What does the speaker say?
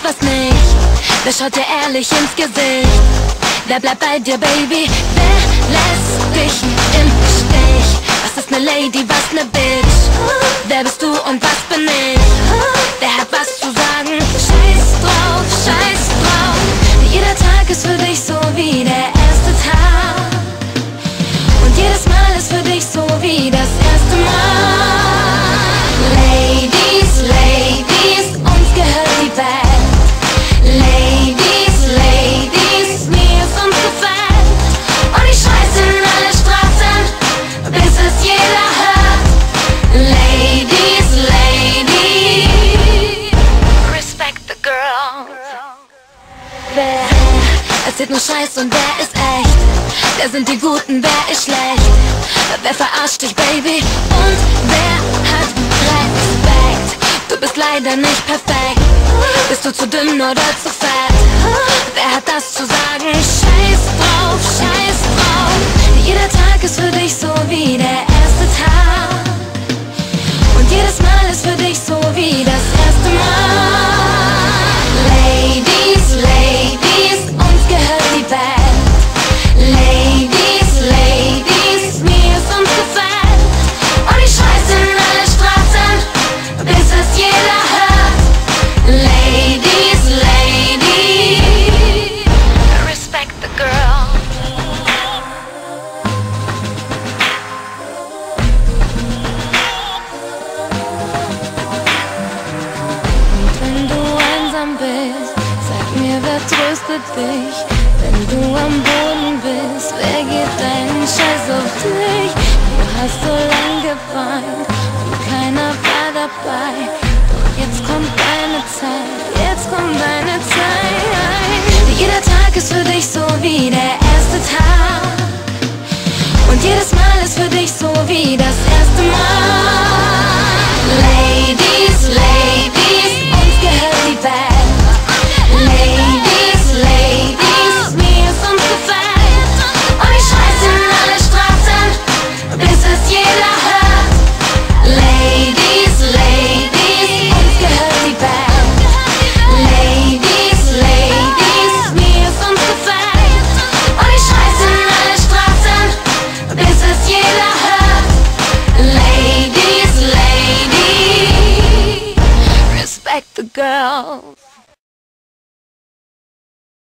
was nicht? Wer schaut dir ehrlich ins Gesicht? Wer bleibt bei dir, Baby? Wer lässt dich im Stich? Was ist ne Lady, was ne Bitch? Wer bist du und was bin ich? Wer hat was zu sagen? Scheiß drauf, scheiß drauf. Jeder Tag ist für dich so wie der erste Tag. Und jedes Mal ist für dich so wie das erste Mal. Ladies, Ladies, uns gehört die Welt. Ladies, Ladies, mir ist uns gefällt. Und ich scheiß in alle Straßen, bis es jeder hört. Ladies, Ladies, respect the girl. Wer erzählt nur Scheiß und wer ist echt? Wer sind die Guten, wer ist schlecht? Wer verarscht dich, Baby? Und wer hat Respekt? Du bist leider nicht perfekt. Bist du zu dünn oder zu fett? Wer hat das zu sagen? Scheiß drauf, scheiß drauf. Jeder Tag ist für dich so wie der erste Tag. Und jedes Mal ist für dich so wie das erste Mal. Ladies, Ladies, uns gehört die Welt. Ladies, Ladies, mir ist uns gefällt. Und ich scheiß in alle Straßen, bis es jeder hört. Ladies, Ladies, respect the girl. Und wenn du einsam bist, sag mir, wer tröstet dich? Wenn du am Boden bist, wer geht deinen Scheiß auf dich? Du hast so lang geweint und keiner war dabei. Doch jetzt kommt deine Zeit, jetzt kommt deine Zeit. Jeder Tag ist für dich so wie der erste Tag. Und jedes Mal ist für dich so wie das erste Mal. Ladies, Ladies, uns gehört die Welt. Ladies, Ladies, mir ist uns gefällt. Und ich scheiß in alle Straßen, bis es jeder hört. Ladies, Ladies, uns gehört die Welt. Ladies, Ladies, mir ist uns gefällt. Und ich scheiß in alle Straßen, bis es jeder hört. Ladies, Ladies, respect the girl.